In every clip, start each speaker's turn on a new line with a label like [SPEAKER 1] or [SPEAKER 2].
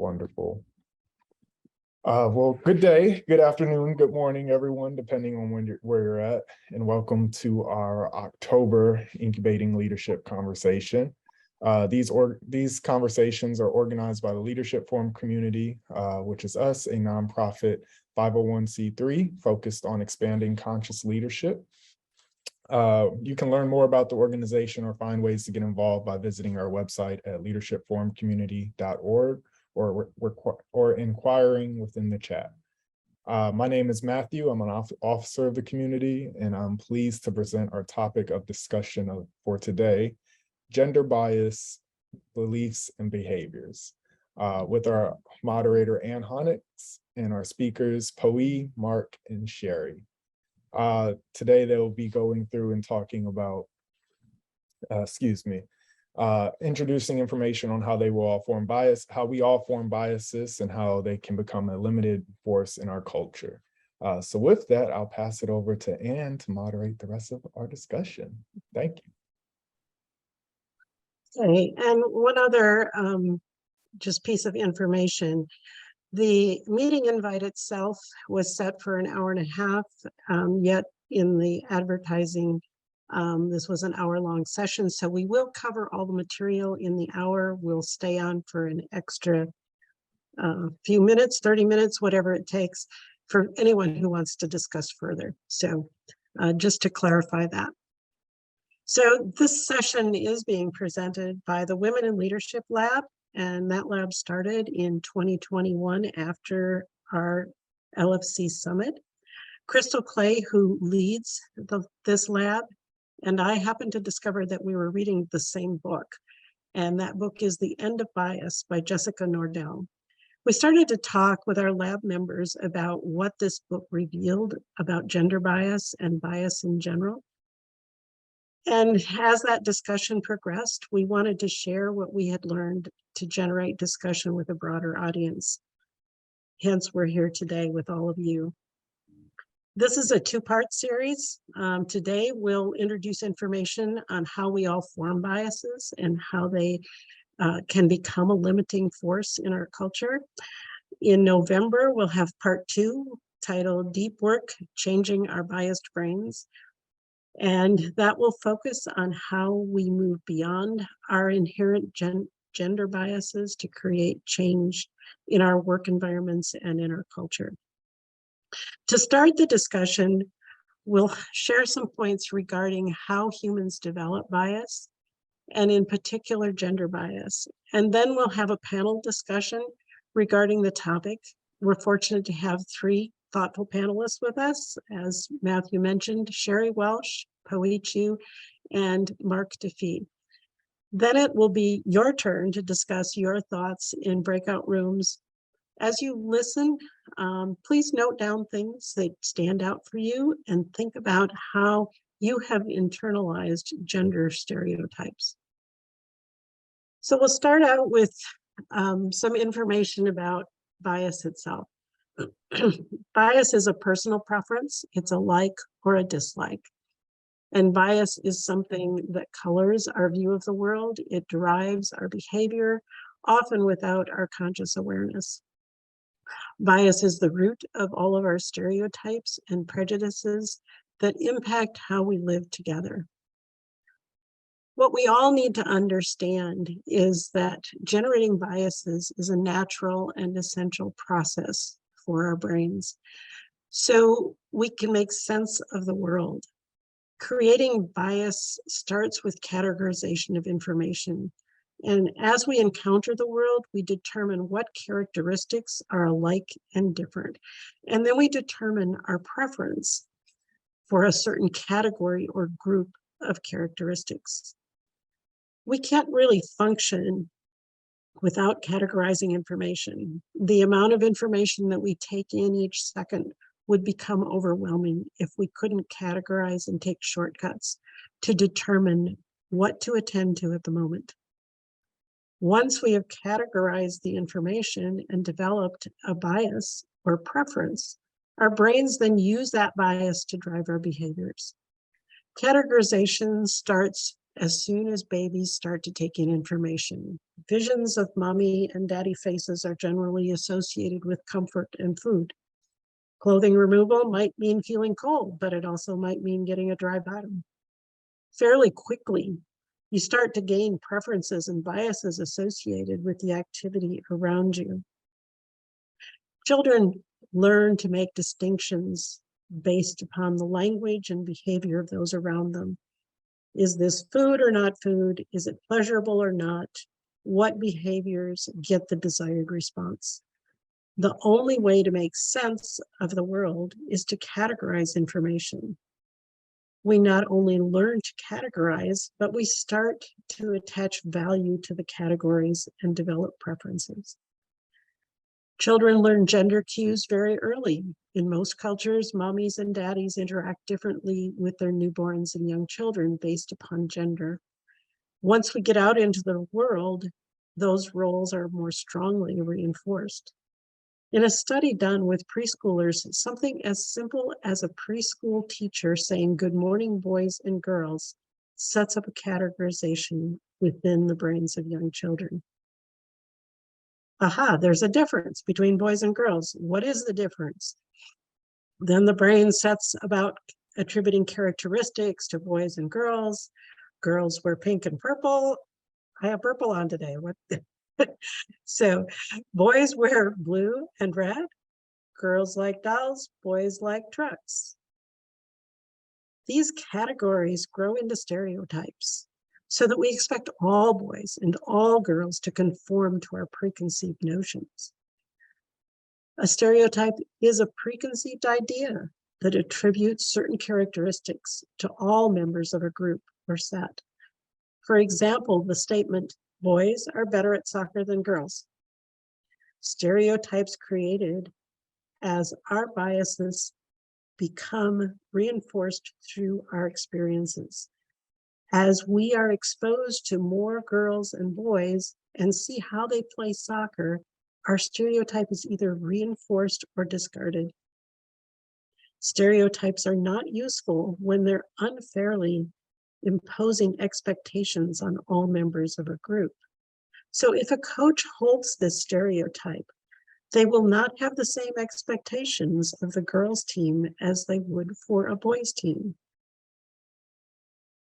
[SPEAKER 1] Wonderful. Well, good day, good afternoon, good morning, everyone, depending on where you're at, and welcome to our October Incubating Leadership Conversation. These conversations are organized by the Leadership Forum community, which is us, a nonprofit 501c3 focused on expanding conscious leadership. You can learn more about the organization or find ways to get involved by visiting our website at leadershipforumcommunity.org or inquiring within the chat. My name is Matthew. I'm an officer of the community, and I'm pleased to present our topic of discussion for today, gender bias, beliefs, and behaviors, with our moderator, Anne Hunnex, and our speakers, Poyee, Mark, and Sherry. Today, they'll be going through and talking about, introducing information on how we all form biases and how they can become a limited force in our culture. So with that, I'll pass it over to Anne to moderate the rest of our discussion. Thank you.
[SPEAKER 2] Okay, and one other just piece of information. The meeting invite itself was set for an hour and a half, yet in the advertising, this was an hour-long session, so we will cover all the material in the hour. We'll stay on for an extra few minutes, 30 minutes, whatever it takes for anyone who wants to discuss further. So just to clarify that. So this session is being presented by the Women in Leadership Lab, and that lab started in 2021 after our LFC Summit. Crystal Clay, who leads this lab, and I happened to discover that we were reading the same book, and that book is The End of Bias by Jessica Nordell. We started to talk with our lab members about what this book revealed about gender bias and bias in general. And as that discussion progressed, we wanted to share what we had learned to generate discussion with a broader audience. Hence, we're here today with all of you. This is a two-part series. Today, we'll introduce information on how we all form biases and how they can become a limiting force in our culture. In November, we'll have part 2 titled Deep Work, Changing Our Biased Brains. And that will focus on how we move beyond our inherent gender biases to create change in our work environments and in our culture. To start the discussion, we'll share some points regarding how humans develop bias, and in particular gender bias. And then we'll have a panel discussion regarding the topic. We're fortunate to have 3 thoughtful panelists with us, as Matthew mentioned, Sherry Welsh, Poyee Chiu, and Mark DeFee. Then it will be your turn to discuss your thoughts in breakout rooms. As you listen, please note down things that stand out for you and think about how you have internalized gender stereotypes. So we'll start out with some information about bias itself. Bias is a personal preference. It's a like or a dislike. And bias is something that colors our view of the world. It drives our behavior, often without our conscious awareness. Bias is the root of all of our stereotypes and prejudices that impact how we live together. What we all need to understand is that generating biases is a natural and essential process for our brains, so we can make sense of the world. Creating bias starts with categorization of information. And as we encounter the world, we determine what characteristics are alike and different. And then we determine our preference for a certain category or group of characteristics. We can't really function without categorizing information. The amount of information that we take in each second would become overwhelming if we couldn't categorize and take shortcuts to determine what to attend to at the moment. Once we have categorized the information and developed a bias or preference, our brains then use that bias to drive our behaviors. Categorization starts as soon as babies start to take in information. Visions of mommy and daddy faces are generally associated with comfort and food. Clothing removal might mean feeling cold, but it also might mean getting a dry bottom. Fairly quickly, you start to gain preferences and biases associated with the activity around you. Children learn to make distinctions based upon the language and behavior of those around them. Is this food or not food? Is it pleasurable or not? What behaviors get the desired response? The only way to make sense of the world is to categorize information. We not only learn to categorize, but we start to attach value to the categories and develop preferences. Children learn gender cues very early. In most cultures, mommies and daddies interact differently with their newborns and young children based upon gender. Once we get out into the world, those roles are more strongly reinforced. In a study done with preschoolers, something as simple as a preschool teacher saying good morning, boys and girls, sets up a categorization within the brains of young children. Aha, there's a difference between boys and girls. What is the difference? Then the brain sets about attributing characteristics to boys and girls. Girls wear pink and purple. I have purple on today. What? So boys wear blue and red. Girls like dolls, boys like trucks. These categories grow into stereotypes so that we expect all boys and all girls to conform to our preconceived notions. A stereotype is a preconceived idea that attributes certain characteristics to all members of a group or set. For example, the statement, boys are better at soccer than girls. Stereotypes created as our biases become reinforced through our experiences. As we are exposed to more girls and boys and see how they play soccer, our stereotype is either reinforced or discarded. Stereotypes are not useful when they're unfairly imposing expectations on all members of a group. So if a coach holds this stereotype, they will not have the same expectations of the girls' team as they would for a boys' team.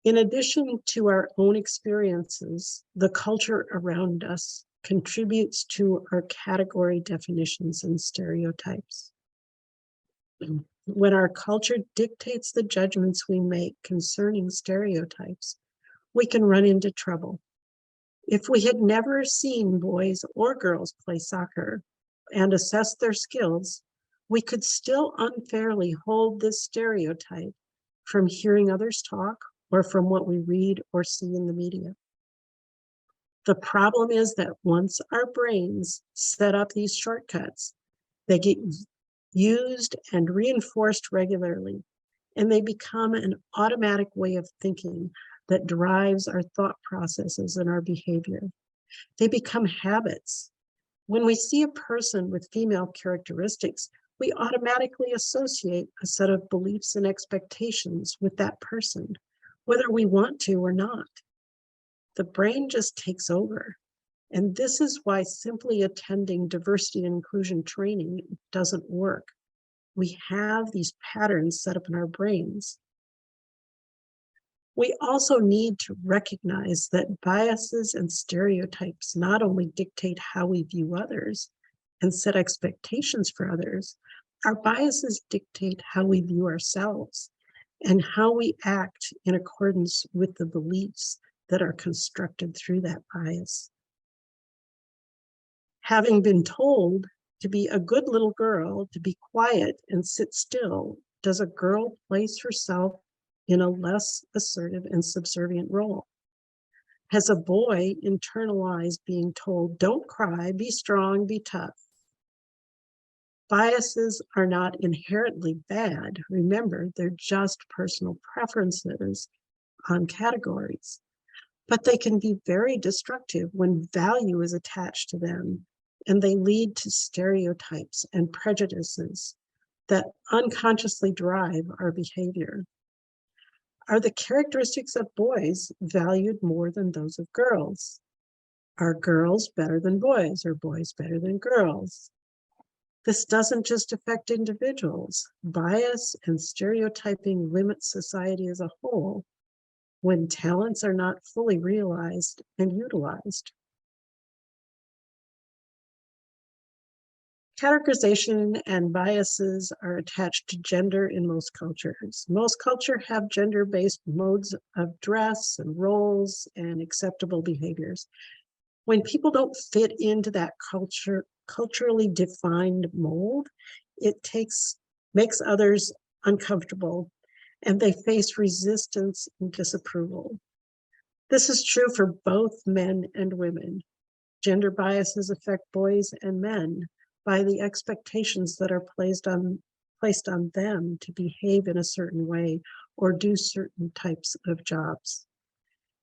[SPEAKER 2] In addition to our own experiences, the culture around us contributes to our category definitions and stereotypes. When our culture dictates the judgments we make concerning stereotypes, we can run into trouble. If we had never seen boys or girls play soccer and assess their skills, we could still unfairly hold this stereotype from hearing others talk or from what we read or see in the media. The problem is that once our brains set up these shortcuts, they get used and reinforced regularly, and they become an automatic way of thinking that drives our thought processes and our behavior. They become habits. When we see a person with female characteristics, we automatically associate a set of beliefs and expectations with that person, whether we want to or not. The brain just takes over. And this is why simply attending diversity and inclusion training doesn't work. We have these patterns set up in our brains. We also need to recognize that biases and stereotypes not only dictate how we view others and set expectations for others, our biases dictate how we view ourselves and how we act in accordance with the beliefs that are constructed through that bias. Having been told to be a good little girl, to be quiet and sit still, does a girl place herself in a less assertive and subservient role? Has a boy internalized being told, don't cry, be strong, be tough? Biases are not inherently bad. Remember, they're just personal preferences on categories, but they can be very destructive when value is attached to them, and they lead to stereotypes and prejudices that unconsciously drive our behavior. Are the characteristics of boys valued more than those of girls? Are girls better than boys or boys better than girls? This doesn't just affect individuals. Bias and stereotyping limit society as a whole when talents are not fully realized and utilized. Categorization and biases are attached to gender in most cultures. Most cultures have gender-based modes of dress and roles and acceptable behaviors. When people don't fit into that culturally defined mold, it makes others uncomfortable and they face resistance and disapproval. This is true for both men and women. Gender biases affect boys and men by the expectations that are placed on them to behave in a certain way or do certain types of jobs.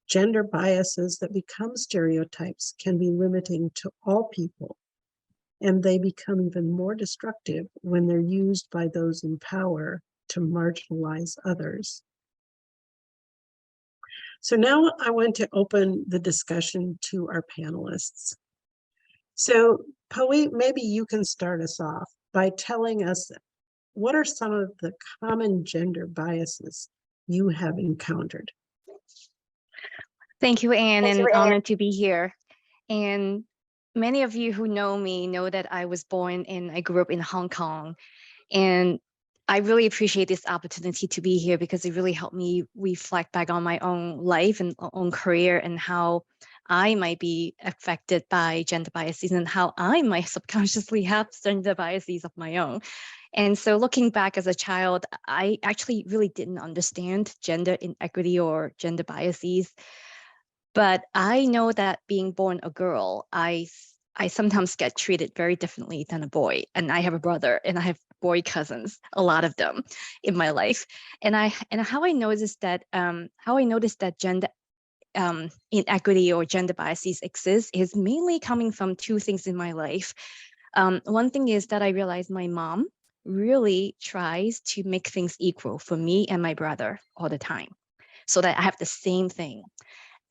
[SPEAKER 2] Gender biases that become stereotypes can be limiting to all people, and they become even more destructive when they're used by those in power to marginalize others. So now I want to open the discussion to our panelists. So Poyee, maybe you can start us off by telling us what are some of the common gender biases you have encountered?
[SPEAKER 3] Thank you, Anne, and honored to be here. And many of you who know me know that I was born and I grew up in Hong Kong. And I really appreciate this opportunity to be here because it really helped me reflect back on my own life and own career and how I might be affected by gender biases and how I might subconsciously have gender biases of my own. And so looking back as a child, I actually really didn't understand gender inequity or gender biases. But I know that being born a girl, I sometimes get treated very differently than a boy. And I have a brother and I have boy cousins, a lot of them in my life. And how I noticed that gender inequity or gender biases exist is mainly coming from two things in my life. One thing is that I realized my mom really tries to make things equal for me and my brother all the time so that I have the same thing.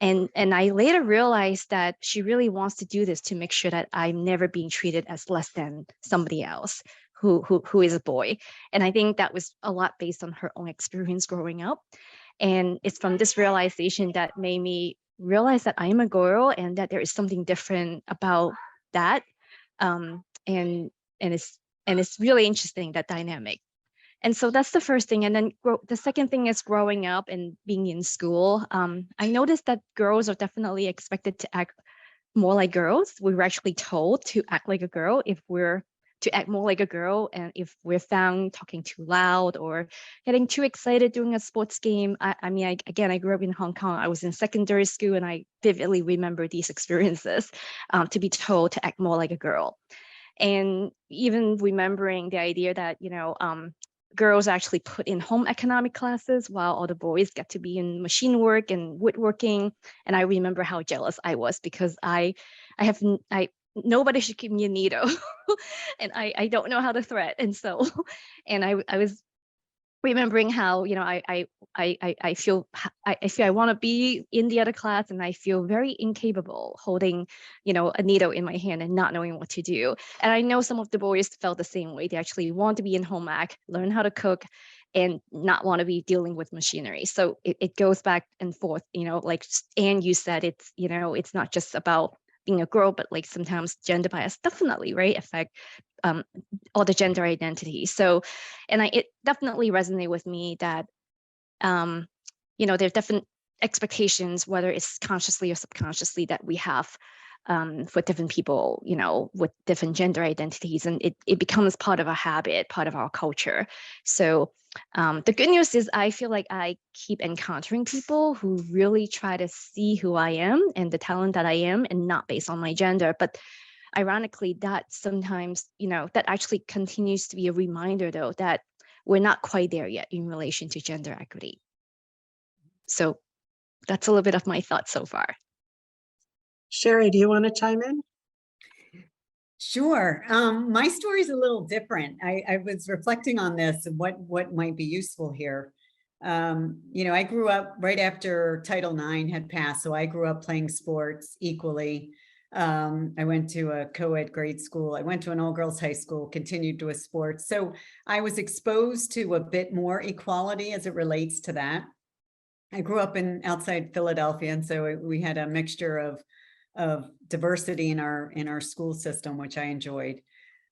[SPEAKER 3] And I later realized that she really wants to do this to make sure that I'm never being treated as less than somebody else who is a boy. And I think that was a lot based on her own experience growing up. And it's from this realization that made me realize that I am a girl and that there is something different about that. And it's really interesting, that dynamic. And so that's the first thing. And then the second thing is growing up and being in school. I noticed that girls are definitely expected to act more like girls. We were actually told to act like a girl if we're to act more like a girl. And if we're found talking too loud or getting too excited during a sports game. I grew up in Hong Kong. I was in secondary school and I vividly remember these experiences, to be told to act more like a girl. And even remembering the idea that, girls actually put in home economic classes while all the boys get to be in machine work and woodworking. And I remember how jealous I was because nobody should give me a needle and I don't know how to thread. And so, and I was remembering how, I feel I want to be in the other class and I feel very incapable holding, a needle in my hand and not knowing what to do. And I know some of the boys felt the same way. They actually want to be in home ec, learn how to cook, and not want to be dealing with machinery. So it goes back and forth, like Anne, you said, it's not just about being a girl, but like sometimes gender bias definitely, right, affect all the gender identity. So, and it definitely resonated with me that, there's different expectations, whether it's consciously or subconsciously, that we have for different people, with different gender identities, and it becomes part of a habit, part of our culture. So the good news is I feel like I keep encountering people who really try to see who I am and the talent that I am, and not based on my gender. But ironically, that sometimes, that actually continues to be a reminder, though, that we're not quite there yet in relation to gender equity. So that's a little bit of my thoughts so far.
[SPEAKER 2] Sherry, do you want to chime in?
[SPEAKER 4] Sure. My story is a little different. I was reflecting on this and what might be useful here. I grew up right after Title IX had passed, so I grew up playing sports equally. I went to a co-ed grade school. I went to an all-girls high school, continued with sports. So I was exposed to a bit more equality as it relates to that. I grew up outside Philadelphia, and so we had a mixture of diversity in our school system, which I enjoyed.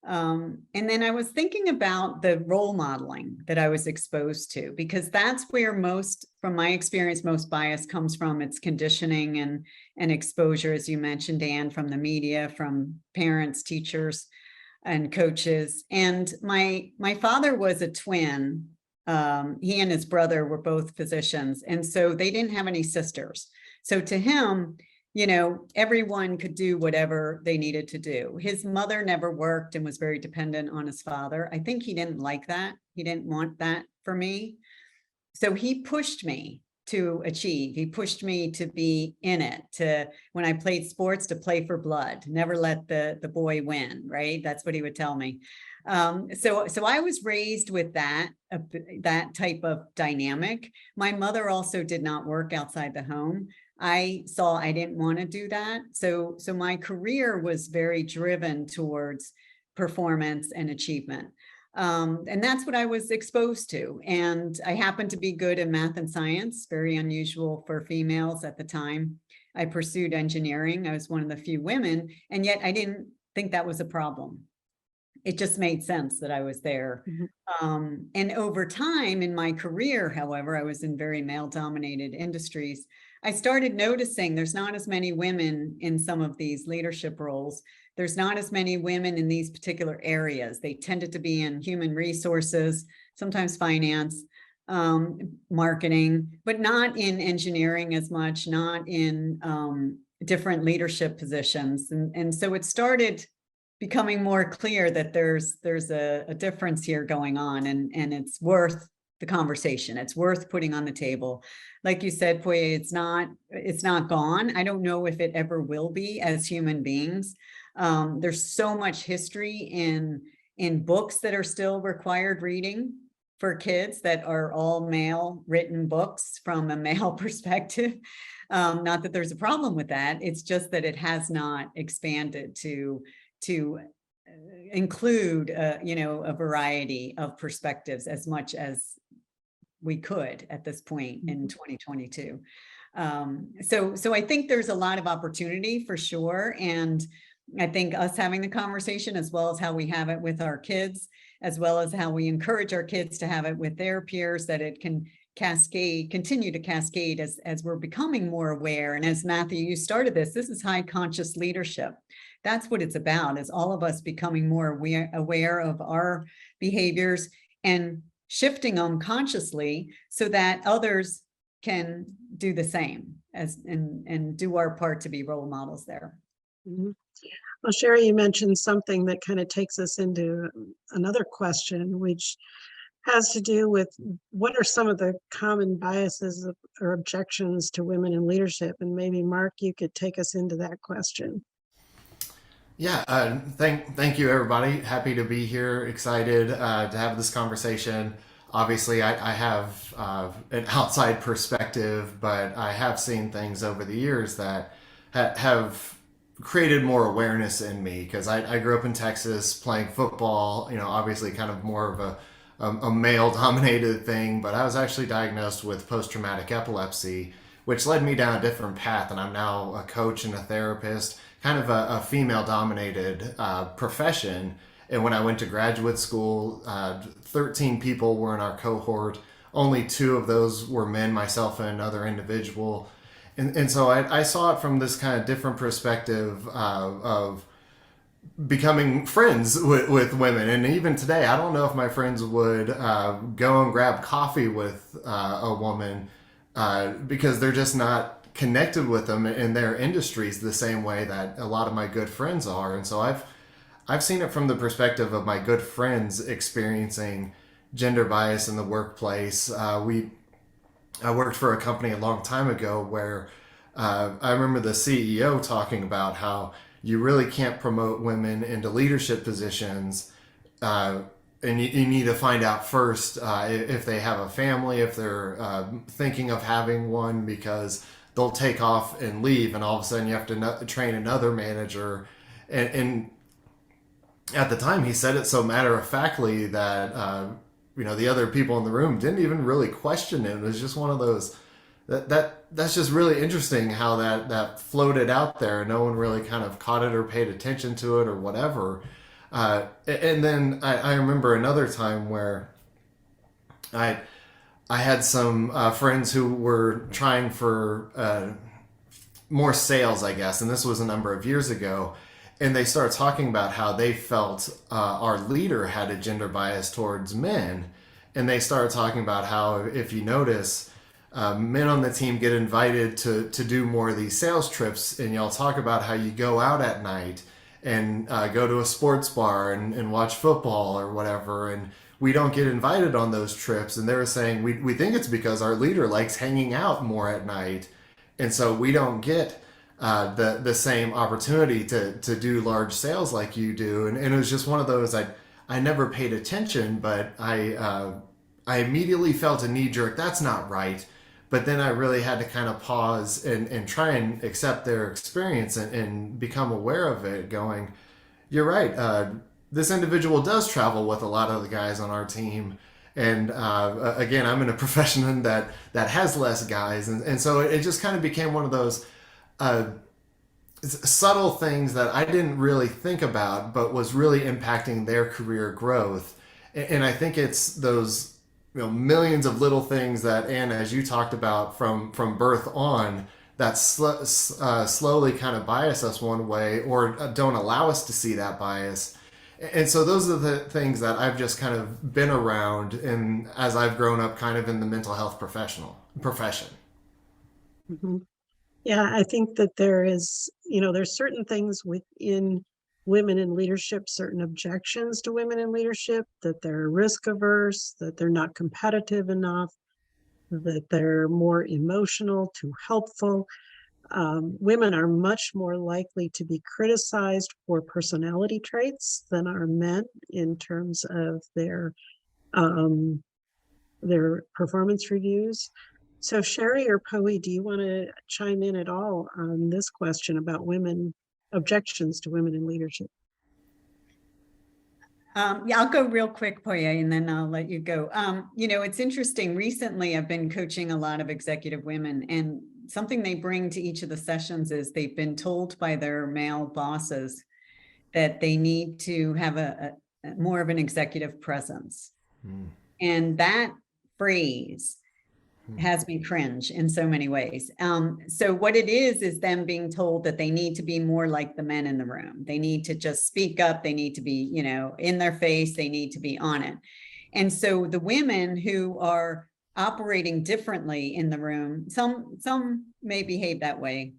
[SPEAKER 4] And then I was thinking about the role modeling that I was exposed to, because that's where from my experience, most bias comes from. It's conditioning and exposure, as you mentioned, Anne, from the media, from parents, teachers, and coaches. And my father was a twin. He and his brother were both physicians, and so they didn't have any sisters. So to him, everyone could do whatever they needed to do. His mother never worked and was very dependent on his father. I think he didn't like that. He didn't want that for me. So he pushed me to achieve. He pushed me to be in it, when I played sports, to play for blood, never let the boy win, right? That's what he would tell me. So I was raised with that type of dynamic. My mother also did not work outside the home. I saw I didn't want to do that. So my career was very driven towards performance and achievement. And that's what I was exposed to. And I happened to be good in math and science, very unusual for females at the time. I pursued engineering. I was one of the few women, and yet I didn't think that was a problem. It just made sense that I was there. Mm-hmm. And over time in my career, however, I was in very male-dominated industries. I started noticing there's not as many women in some of these leadership roles. There's not as many women in these particular areas. They tended to be in human resources, sometimes finance, marketing, but not in engineering as much, not in different leadership positions. And so it started becoming more clear that there's a difference here going on, and it's worth the conversation. It's worth putting on the table. Like you said, Poyee, it's not gone. I don't know if it ever will be as human beings. There's so much history in books that are still required reading for kids that are all male written books from a male perspective. Not that there's a problem with that. It's just that it has not expanded to include, a variety of perspectives as much as we could at this point in 2022. So I think there's a lot of opportunity for sure. And I think us having the conversation, as well as how we have it with our kids, as well as how we encourage our kids to have it with their peers, that it can continue to cascade as we're becoming more aware. And as Matthew, you started this is high conscious leadership. That's what it's about, is all of us becoming more aware of our behaviors and shifting them consciously so that others can do the same and do our part to be role models there.
[SPEAKER 2] Mm-hmm. Well, Sherry, you mentioned something that kind of takes us into another question, which has to do with what are some of the common biases or objections to women in leadership? And maybe Mark, you could take us into that question.
[SPEAKER 5] Yeah, thank you, everybody. Happy to be here. Excited to have this conversation. Obviously, I have an outside perspective, but I have seen things over the years that have created more awareness in me, because I grew up in Texas playing football, obviously kind of more of a male-dominated thing, but I was actually diagnosed with post-traumatic epilepsy, which led me down a different path, and I'm now a coach and a therapist, kind of a female-dominated profession. And when I went to graduate school, 13 people were in our cohort. Only 2 of those were men, myself and another individual. And so I saw it from this kind of different perspective of becoming friends with women. And even today, I don't know if my friends would go and grab coffee with a woman because they're just not connected with them in their industries the same way that a lot of my good friends are. And so I've seen it from the perspective of my good friends experiencing gender bias in the workplace. I worked for a company a long time ago where I remember the CEO talking about how you really can't promote women into leadership positions and you need to find out first if they have a family, if they're thinking of having one, because they'll take off and leave, and all of a sudden you have to train another manager. And at the time, he said it so matter of factly that the other people in the room didn't even really question it. It was just one of those that's just really interesting how that floated out there. No one really kind of caught it or paid attention to it or whatever. And then I remember another time where I had some friends who were trying for more sales, I guess, and this was a number of years ago. And they started talking about how they felt our leader had a gender bias towards men. And they started talking about how, if you notice, men on the team get invited to do more of these sales trips, and y'all talk about how you go out at night and go to a sports bar and watch football or whatever, and we don't get invited on those trips. And they were saying, we think it's because our leader likes hanging out more at night, and so we don't get the same opportunity to do large sales like you do. And it was just one of those, I never paid attention, but I immediately felt a knee jerk, that's not right. But then I really had to kind of pause and try and accept their experience and become aware of it, going, you're right, this individual does travel with a lot of the guys on our team. And again, I'm in a profession that has less guys. And so it just kind of became one of those subtle things that I didn't really think about, but was really impacting their career growth. And I think it's those millions of little things that, Anne, as you talked about from birth on, that slowly kind of bias us one way or don't allow us to see that bias. And so those are the things that I've just kind of been around, and as I've grown up kind of in the mental health profession.
[SPEAKER 2] Mm-hmm. Yeah, I think that there's certain things within women in leadership, certain objections to women in leadership, that they're risk averse, that they're not competitive enough, that they're more emotional, too helpful. Women are much more likely to be criticized for personality traits than are men in terms of their performance reviews. So Sherry or Poyee, do you want to chime in at all on this question about objections to women in leadership?
[SPEAKER 4] Yeah, I'll go real quick, Poyee, and then I'll let you go. It's interesting. Recently, I've been coaching a lot of executive women, and something they bring to each of the sessions is they've been told by their male bosses that they need to have a more of an executive presence. And that phrase has me cringe in so many ways. So what it is them being told that they need to be more like the men in the room. They need to just speak up. They need to be, in their face. They need to be on it. And so the women who are operating differently in the room, some may behave that way,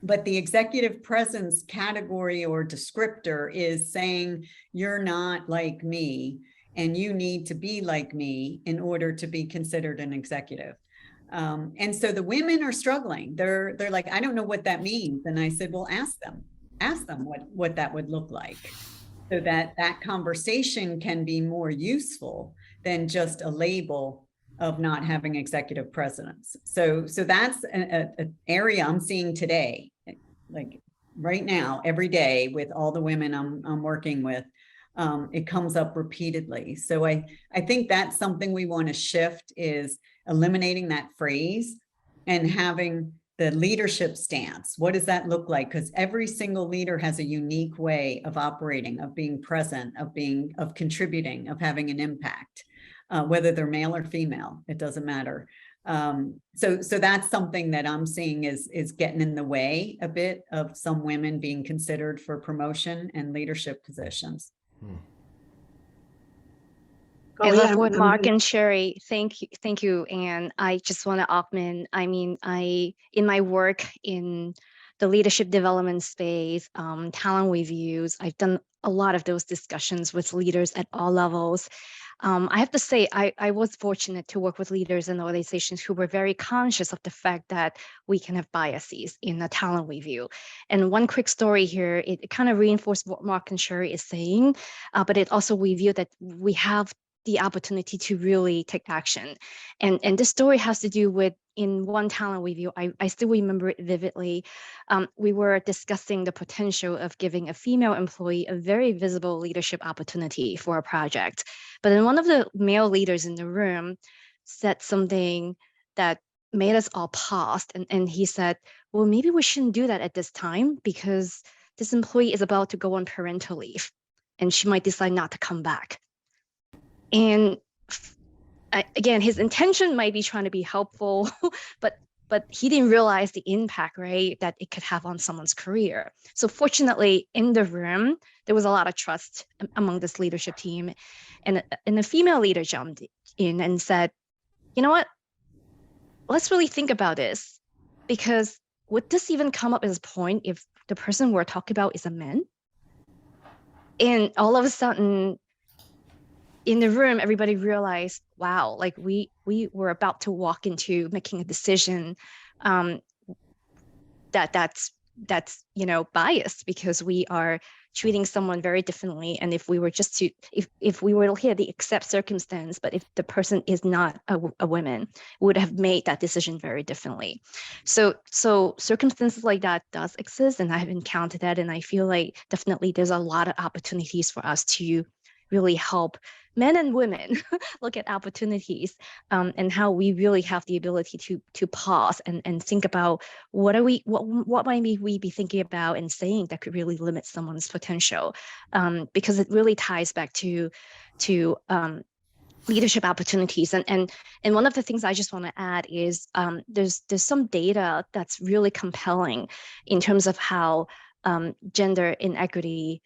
[SPEAKER 4] but the executive presence category or descriptor is saying, you're not like me, and you need to be like me in order to be considered an executive. And so the women are struggling. They're like, I don't know what that means. And I said, well, ask them what that would look like, so that conversation can be more useful than just a label of not having executive presence. So that's an area I'm seeing today, like right now, every day with all the women I'm working with. It comes up repeatedly. So I think that's something we want to shift, is eliminating that phrase and having the leadership stance. What does that look like? Because every single leader has a unique way of operating, of being present, of contributing, of having an impact, whether they're male or female, it doesn't matter. So that's something that I'm seeing is getting in the way a bit of some women being considered for promotion and leadership positions.
[SPEAKER 3] I love what Mark and Sherry, thank you, Anne. I just want to augment. I mean, in my work in the leadership development space, talent reviews, I've done a lot of those discussions with leaders at all levels. I have to say, I was fortunate to work with leaders and organizations who were very conscious of the fact that we can have biases in a talent review. And one quick story here, it kind of reinforced what Mark and Sherry is saying, but it also revealed that we have the opportunity to really take action. And this story has to do with, in one talent review, I still remember it vividly. We were discussing the potential of giving a female employee a very visible leadership opportunity for a project. But then one of the male leaders in the room said something that made us all pause. And he said, well, maybe we shouldn't do that at this time because this employee is about to go on parental leave and she might decide not to come back. And again, his intention might be trying to be helpful, but he didn't realize the impact, right, that it could have on someone's career. So fortunately, in the room, there was a lot of trust among this leadership team. And a female leader jumped in and said, you know what, let's really think about this, because would this even come up as a point if the person we're talking about is a man? And all of a sudden, in the room, everybody realized, wow, like we were about to walk into making a decision that's biased, because we are treating someone very differently. And if we were just to, if we were here the except circumstance, but if the person is not a woman, we would have made that decision very differently. So circumstances like that does exist, and I've encountered that, and I feel like definitely there's a lot of opportunities for us to really help men and women look at opportunities, and how we really have the ability to pause and think about what might we be thinking about and saying that could really limit someone's potential, because it really ties back to leadership opportunities. And one of the things I just want to add is there's some data that's really compelling in terms of how gender inequity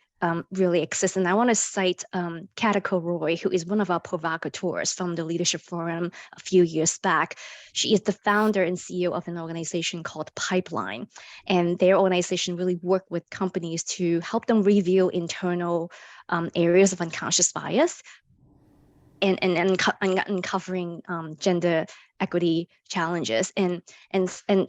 [SPEAKER 3] really exists. And I want to cite Katako Roy, who is one of our provocateurs from the Leadership Forum a few years back. She is the founder and CEO of an organization called Pipeline. And their organization really worked with companies to help them review internal areas of unconscious bias and uncovering gender equity challenges. And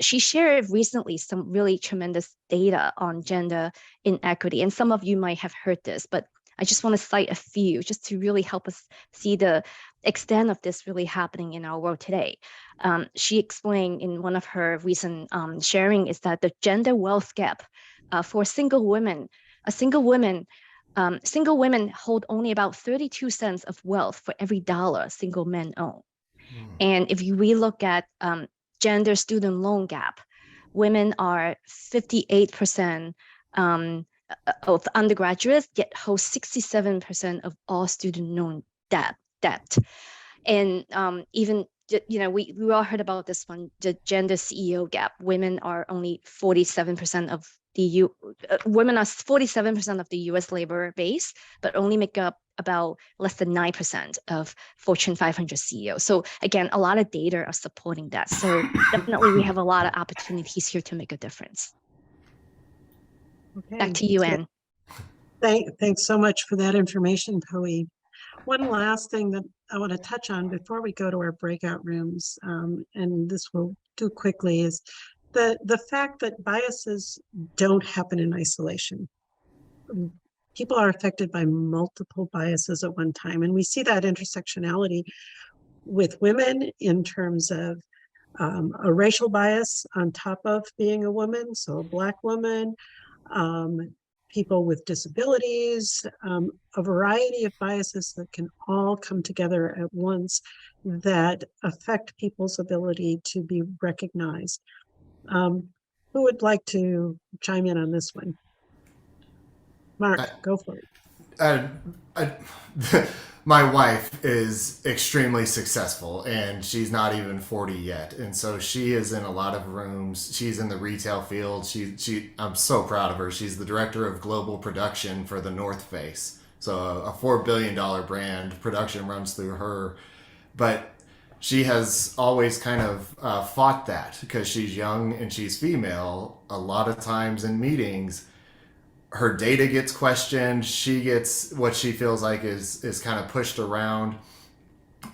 [SPEAKER 3] she shared recently some really tremendous data on gender inequity. And some of you might have heard this, but I just want to cite a few just to really help us see the extent of this really happening in our world today. She explained in one of her recent sharing is that the gender wealth gap for single women hold only about 32 cents of wealth for every dollar single men own. And if we look at gender student loan gap, women are 58% of undergraduates, yet hold 67% of all student loan debt. And even, we all heard about this one, the gender CEO gap. Women are 47% of the US labor base, but only make up about less than 9% of Fortune 500 CEOs. So again, a lot of data are supporting that. So definitely we have a lot of opportunities here to make a difference.
[SPEAKER 2] Okay.
[SPEAKER 3] Back to you, Anne.
[SPEAKER 2] Thanks so much for that information, Poyee. One last thing that I want to touch on before we go to our breakout rooms, and this we'll do quickly, is the fact that biases don't happen in isolation. People are affected by multiple biases at one time, and we see that intersectionality with women in terms of a racial bias on top of being a woman, so a Black woman, people with disabilities, a variety of biases that can all come together at once that affect people's ability to be recognized. Who would like to chime in on this one? Mark, go for it.
[SPEAKER 5] My wife is extremely successful, and she's not even 40 yet, and so she is in a lot of rooms. She's in the retail field. I'm so proud of her. She's the director of global production for the North Face, so a $4 billion brand. Production runs through her, but she has always kind of fought that because she's young and she's female. A lot of times in meetings, her data gets questioned. She gets what she feels like is kind of pushed around.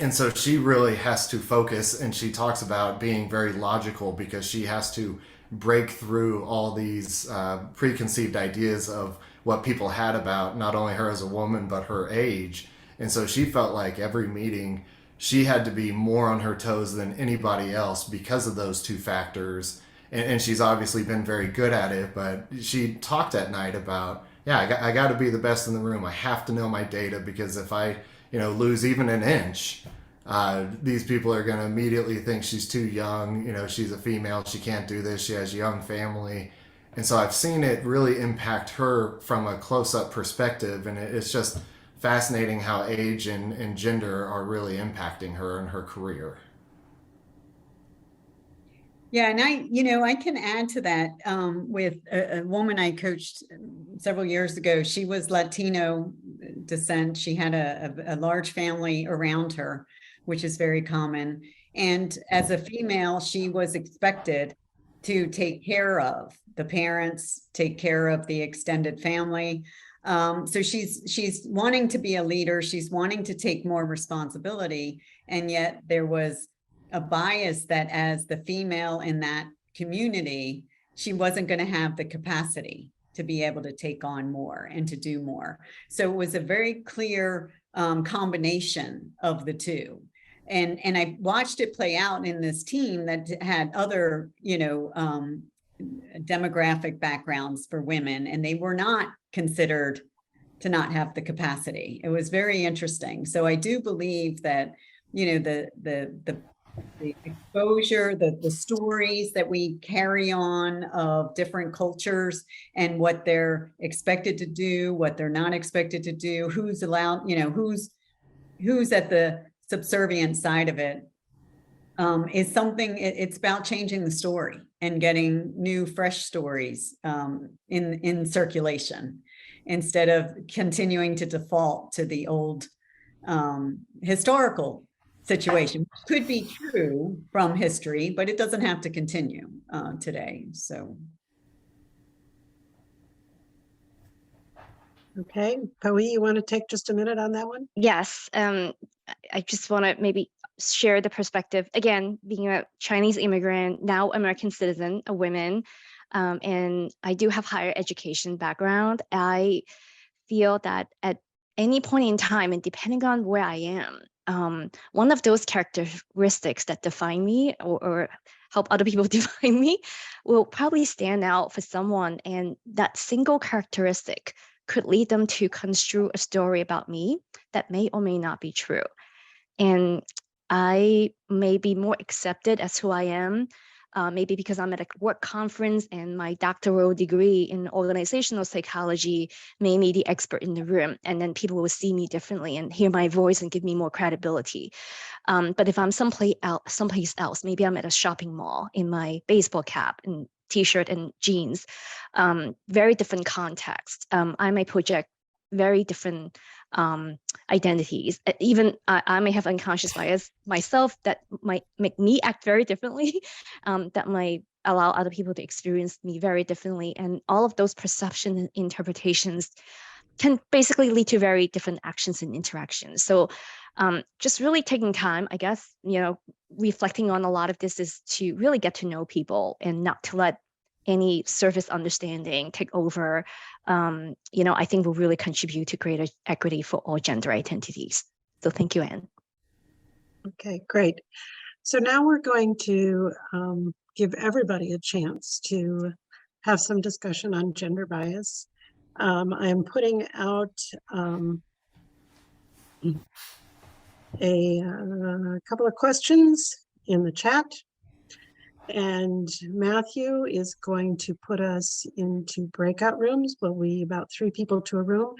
[SPEAKER 5] And so she really has to focus, and she talks about being very logical because she has to break through all these preconceived ideas of what people had about not only her as a woman but her age. And so she felt like every meeting she had to be more on her toes than anybody else because of those two factors. And she's obviously been very good at it, but she talked at night about, yeah, I got to be the best in the room. I have to know my data because if I lose even an inch, these people are going to immediately think she's too young. She's a female. She can't do this. She has a young family. And so I've seen it really impact her from a close-up perspective. And it's just fascinating how age and gender are really impacting her and her career.
[SPEAKER 4] Yeah, and I can add to that with a woman I coached several years ago. She was Latino descent. She had a large family around her, which is very common. And as a female, she was expected to take care of the parents, take care of the extended family. So she's wanting to be a leader. She's wanting to take more responsibility. And yet there was a bias that as the female in that community, she wasn't going to have the capacity to be able to take on more and to do more. So it was a very clear combination of the two. And I watched it play out in this team that had other, demographic backgrounds for women, and they were not considered to not have the capacity. It was very interesting. So I do believe that, the exposure, the stories that we carry on of different cultures and what they're expected to do, what they're not expected to do, who's allowed, who's at the subservient side of it, is something. It's about changing the story and getting new, fresh stories in circulation instead of continuing to default to the old historical situation. Could be true from history, but it doesn't have to continue today. So.
[SPEAKER 2] Okay, Poyee, you want to take just a minute on that one?
[SPEAKER 3] Yes, I just want to maybe share the perspective. Again, being a Chinese immigrant, now American citizen, a woman, and I do have higher education background. I feel that at any point in time, and depending on where I am, one of those characteristics that define me or help other people define me will probably stand out for someone. And that single characteristic could lead them to construe a story about me that may or may not be true. And I may be more accepted as who I am, maybe because I'm at a work conference and my doctoral degree in organizational psychology made me the expert in the room. And then people will see me differently and hear my voice and give me more credibility. But if I'm someplace else, maybe I'm at a shopping mall in my baseball cap and T-shirt and jeans, very different context. I may project very different identities. Even I may have unconscious bias myself that might make me act very differently, that might allow other people to experience me very differently. And all of those perception and interpretations can basically lead to very different actions and interactions. So just really taking time, I guess, reflecting on a lot of this is to really get to know people and not to let any surface understanding take over, I think will really contribute to greater equity for all gender identities. So thank you, Anne.
[SPEAKER 2] Okay, great. So now we're going to give everybody a chance to have some discussion on gender bias. I am putting out a couple of questions in the chat. And Matthew is going to put us into breakout rooms. We'll be about 3 people to a room.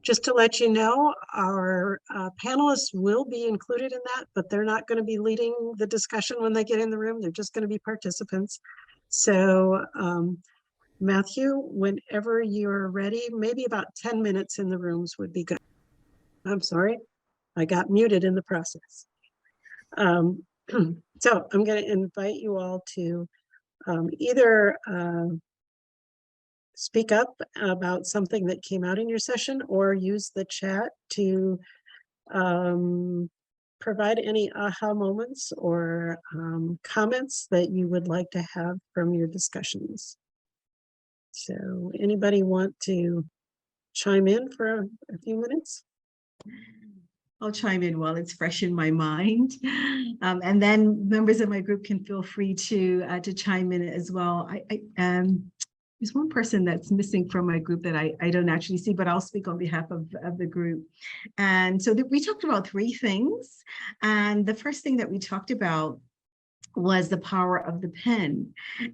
[SPEAKER 2] Just to let you know, our panelists will be included in that, but they're not going to be leading the discussion when they get in the room. They're just going to be participants. So Matthew, whenever you're ready, maybe about 10 minutes in the rooms would be good. I'm sorry, I got muted in the process. So I'm going to invite you all to either speak up about something that came out in your session, or use the chat to provide any aha moments or comments that you would like to have from your discussions. So anybody want to chime in for a few minutes?
[SPEAKER 6] I'll chime in while it's fresh in my mind. And then members of my group can feel free to chime in as well. There's one person that's missing from my group that I don't actually see, but I'll speak on behalf of the group. And so we talked about three things. And the first thing that we talked about was the power of the pen.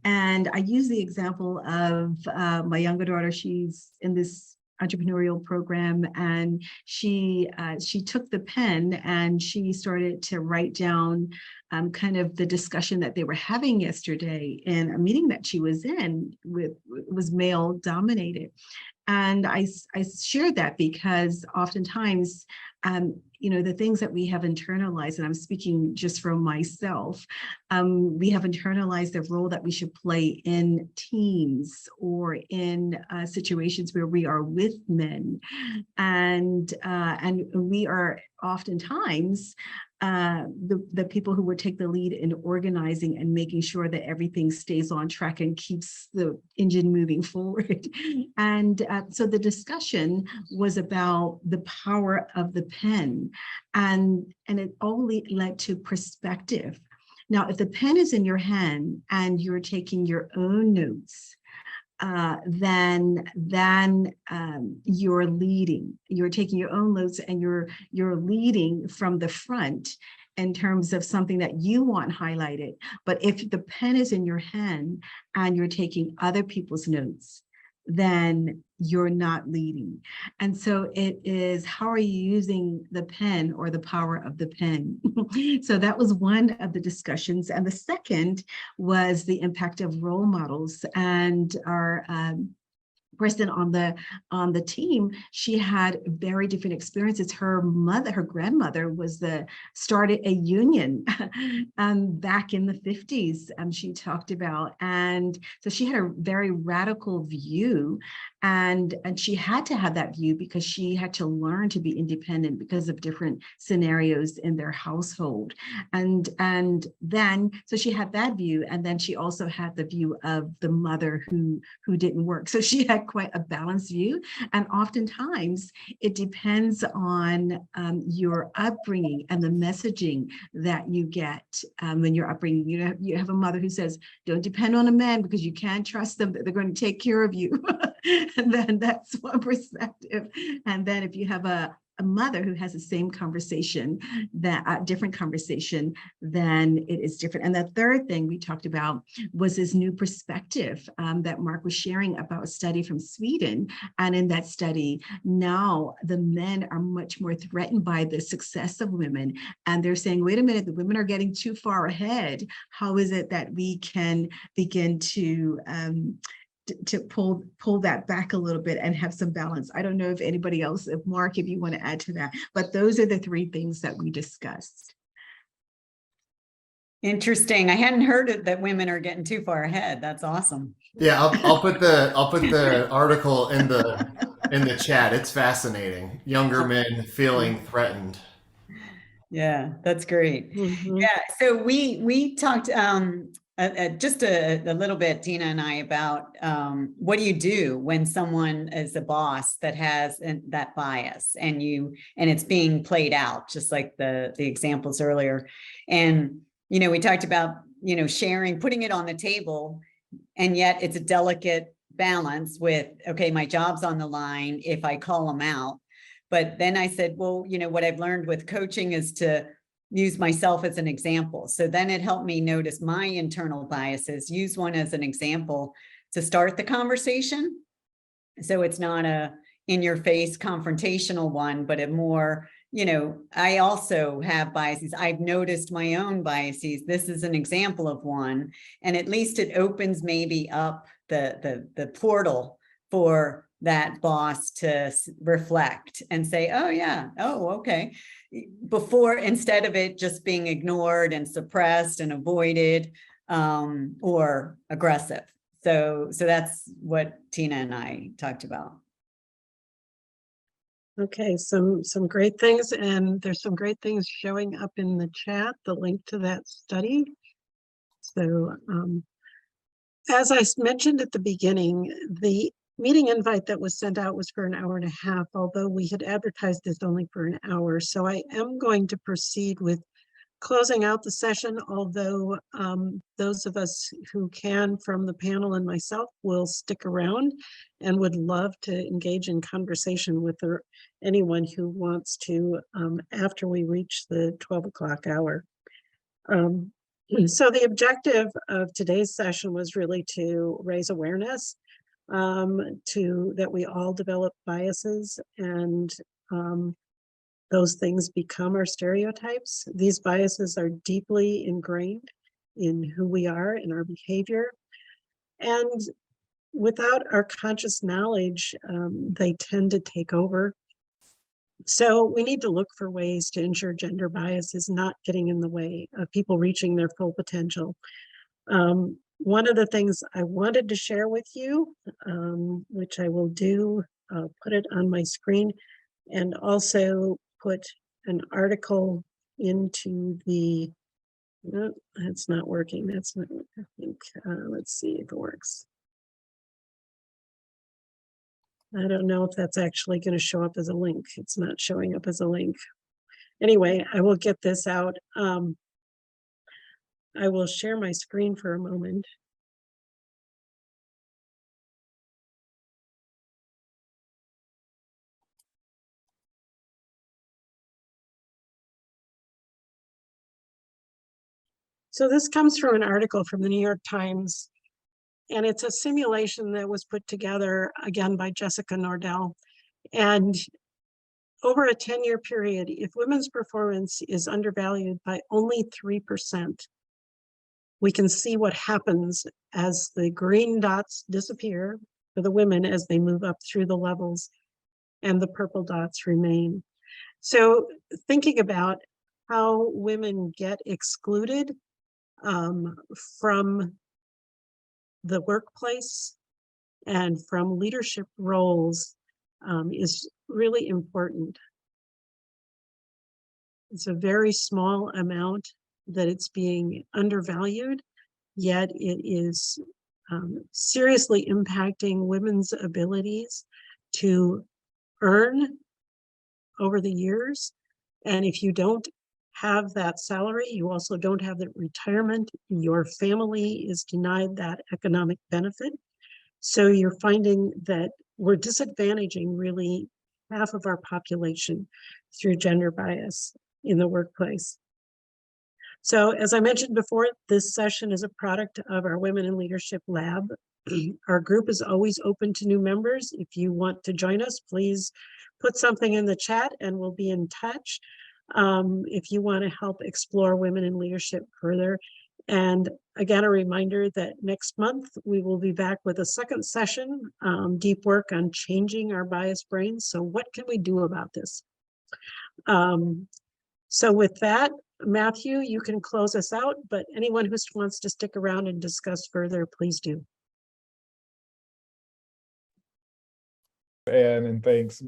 [SPEAKER 6] And I use the example of my younger daughter. She's in this entrepreneurial program, and she took the pen and she started to write down kind of the discussion that they were having yesterday in a meeting that she was in. Was male dominated. And I shared that because oftentimes, the things that we have internalized, and I'm speaking just from myself, we have internalized the role that we should play in teams or in situations where we are with men. And we are oftentimes the people who would take the lead in organizing and making sure that everything stays on track and keeps the engine moving forward. And so the discussion was about the power of the pen, and it only led to perspective. Now, if the pen is in your hand and you're taking your own notes, then you're leading. You're taking your own notes and you're leading from the front in terms of something that you want highlighted. But if the pen is in your hand and you're taking other people's notes, then you're not leading. And so it is, how are you using the pen or the power of the pen? So that was one of the discussions. And the second was the impact of role models. And our person on the team, she had very different experiences. Her grandmother started a union back in the 50s. She talked about, and so she had a very radical view, and she had to have that view because she had to learn to be independent because of different scenarios in their household. And then so she had that view, and then she also had the view of the mother who didn't work. So she had quite a balanced view. And oftentimes it depends on your upbringing and the messaging that you get when you're upbringing. You have a mother who says, don't depend on a man because you can't trust them, that they're going to take care of you. And then that's one perspective. And then if you have a mother who has the same conversation, that different conversation, then it is different. And the third thing we talked about was this new perspective that Mark was sharing about a study from Sweden. And in that study, now the men are much more threatened by the success of women. And they're saying, wait a minute, the women are getting too far ahead. How is it that we can begin to pull that back a little bit and have some balance? I don't know if anybody else, if Mark, if you want to add to that, but those are the three things that we discussed.
[SPEAKER 4] Interesting. I hadn't heard it that women are getting too far ahead. That's awesome.
[SPEAKER 5] Yeah, I'll put the article in the chat. It's fascinating. Younger men feeling threatened.
[SPEAKER 4] Yeah, that's great.
[SPEAKER 2] Mm-hmm.
[SPEAKER 4] Yeah, so we talked just a little bit, Tina and I, about what do you do when someone is a boss that has that bias and it's being played out, just like the examples earlier. And we talked about sharing, putting it on the table, and yet it's a delicate balance with, okay, my job's on the line if I call them out. But then I said, well, what I've learned with coaching is to use myself as an example. So then it helped me notice my internal biases, use one as an example to start the conversation. So it's not a in-your-face confrontational one, but a more, I also have biases. I've noticed my own biases. This is an example of one. And at least it opens maybe up the portal for that boss to reflect and say, oh yeah, oh, okay. Instead of it just being ignored and suppressed and avoided or aggressive. So that's what Tina and I talked about.
[SPEAKER 2] Okay, some great things, and there's some great things showing up in the chat, the link to that study. So as I mentioned at the beginning, the meeting invite that was sent out was for an hour and a half, although we had advertised this only for an hour. So I am going to proceed with closing out the session, although those of us who can from the panel and myself will stick around and would love to engage in conversation with anyone who wants to after we reach the 12 o'clock hour. So the objective of today's session was really to raise awareness that we all develop biases, and those things become our stereotypes. These biases are deeply ingrained in who we are, in our behavior. And without our conscious knowledge, they tend to take over. So we need to look for ways to ensure gender bias is not getting in the way of people reaching their full potential. One of the things I wanted to share with you, which I will do, put it on my screen, and also put an article into the, no, that's not working. That's not, I think, let's see if it works. I don't know if that's actually going to show up as a link. It's not showing up as a link. Anyway, I will get this out. I will share my screen for a moment. So this comes from an article from the New York Times, and it's a simulation that was put together again by Jessica Nordell. And over a 10-year period, if women's performance is undervalued by only 3%, we can see what happens as the green dots disappear for the women as they move up through the levels, and the purple dots remain. So thinking about how women get excluded from the workplace and from leadership roles is really important. It's a very small amount that it's being undervalued, yet it is seriously impacting women's abilities to earn over the years. And if you don't have that salary, you also don't have the retirement, your family is denied that economic benefit. So you're finding that we're disadvantaging really half of our population through gender bias in the workplace. So as I mentioned before, this session is a product of our Women in Leadership Lab. Our group is always open to new members. If you want to join us, please put something in the chat and we'll be in touch. If you want to help explore women in leadership further. And again, a reminder that next month we will be back with a second session, deep work on changing our biased brains. So what can we do about this? So with that, Matthew, you can close us out, but anyone who wants to stick around and discuss further, please do.
[SPEAKER 1] And thanks,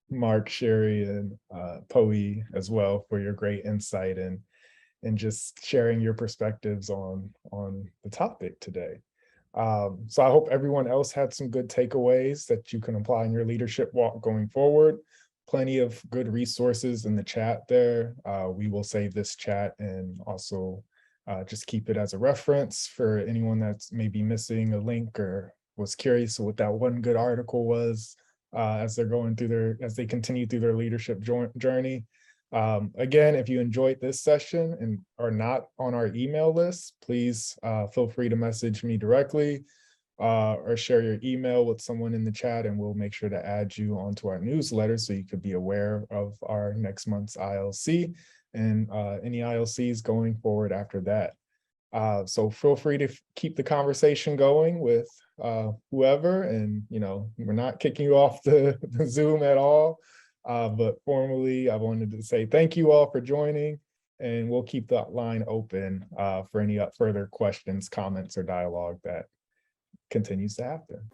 [SPEAKER 1] Mark, Sherry, and Poyee as well for your great insight and just sharing your perspectives on the topic today. So I hope everyone else had some good takeaways that you can apply in your leadership walk going forward. Plenty of good resources in the chat there. We will save this chat and also just keep it as a reference for anyone that's maybe missing a link or was curious what that one good article was as they're going through as they continue through their leadership journey. Again, if you enjoyed this session and are not on our email list, please feel free to message me directly or share your email with someone in the chat, and we'll make sure to add you onto our newsletter so you could be aware of our next month's ILC and any ILCs going forward after that. So feel free to keep the conversation going with whoever, and we're not kicking you off the Zoom at all. But formally, I wanted to say thank you all for joining, and we'll keep that line open for any further questions, comments, or dialogue that continues to happen.